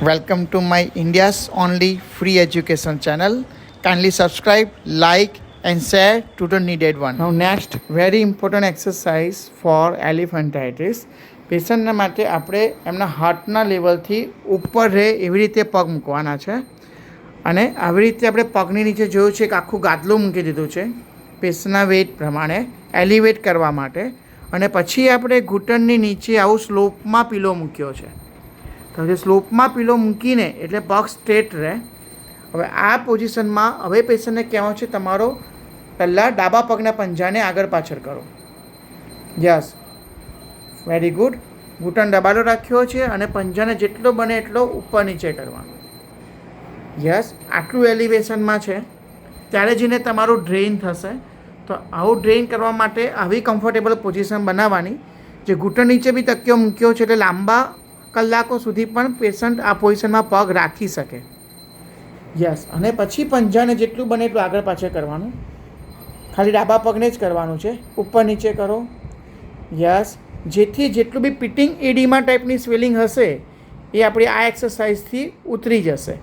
Welcome to my India's only free education channel. Kindly subscribe, like and share to the needed one. Now next very important exercise for elephantitis. પેશન્ટના માટે આપણે એમના હાર્ટના લેવલથી ઉપર રહે એવી રીતે પગ મૂકવાના છે અને આવી રીતે આપણે પગની નીચે જોયું છે કે આખું ગાદલું મૂકી દીધું છે પેશન્ટના વેઇટ પ્રમાણે એલિવેટ કરવા માટે અને પછી આપણે ઘૂંટણની નીચે આવું સ્લોપમાં પીલો મૂક્યો છે. તો જે સ્લોપમાં પીલો મૂકીને એટલે પગ સ્ટ્રેટ રહે. હવે આ પોઝિશનમાં હવે પેશન્ટને કહેવાનું છે તમારો પહેલાં ડાબા પગના પંજાને આગળ પાછળ કરો. Yes, very good. ઘૂંટણ દબાલો રાખ્યો છે અને પંજાને જેટલો બને એટલો ઉપર નીચે કરવાનો. યસ, આટલું એલિવેશનમાં છે ત્યારે જઈને તમારું ડ્રેઇન થશે. તો આવું ડ્રેઇન કરવા માટે આવી કમ્ફર્ટેબલ પોઝિશન બનાવવાની. જે ઘૂંટણ નીચે બી તકિયો મૂક્યો છે એટલે લાંબા કલાકો સુધી પણ પેશન્ટ આ પોઝિશનમાં પગ રાખી શકે. યસ, અને પછી પંજાને જેટલું બને એટલું આગળ પાછળ કરવાનું. ખાલી ડાબા પગને જ કરવાનું છે, ઉપર નીચે કરો. યસ, જેથી જેટલું બી પિટિંગ એડીમા ટાઈપની સ્વેલિંગ હશે એ આપણી આ એક્સરસાઇઝથી ઉતરી જશે.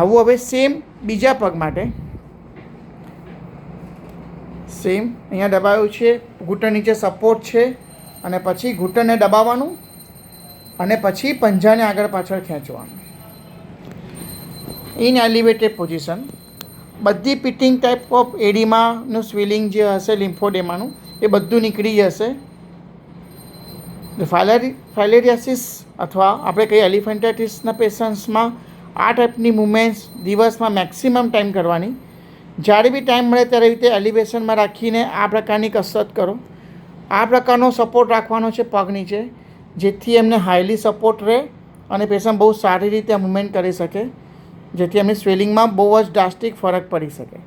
આવું હવે સેમ બીજા પગ માટે સેમ અહીંયા દબાવ્યું છે, ઘૂંટણ નીચે સપોર્ટ છે અને પછી ઘૂંટણને દબાવવાનું અને પછી પંજાને આગળ પાછળ ખેંચવાનું. ઇન એલિવેટેડ પોઝિશન બધી પિટિંગ ટાઈપ ઓફ એડીમાનું સ્વેલિંગ જે હશે લિમ્ફોડેમાનું એ બધું નીકળી જશે. ફાઇલેરિયાસિસ અથવા આપણે કહીએ એલિફેન્ટાઇટિસના પેશન્ટ્સમાં આ ટાઈપની મુવમેન્ટ્સ દિવસમાં મેક્સિમમ ટાઈમ કરવાની. જ્યારે બી ટાઈમ મળે ત્યારે રીતે એલિવેશનમાં રાખીને આ પ્રકારની કસરત કરો. આ પ્રકારનો સપોર્ટ રાખવાનો છે પગ નીચે, જેથી એમને હાઈલી સપોર્ટ રહે અને પેશન્ટ બહુ સારી રીતે આ મુવમેન્ટ કરી શકે, જેથી એમની સ્વેલિંગમાં બહુ જ ડ્રાસ્ટિક ફરક પડી શકે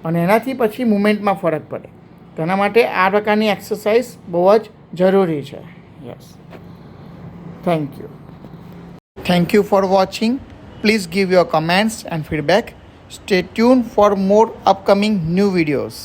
અને એનાથી પછી મુવમેન્ટમાં ફરક પડે. તેના માટે આ પ્રકારની એક્સરસાઇઝ બહુ જ જરૂરી છે. Yes, thank you. Thank you for watching. Please give your comments and feedback. Stay tuned for more upcoming new videos.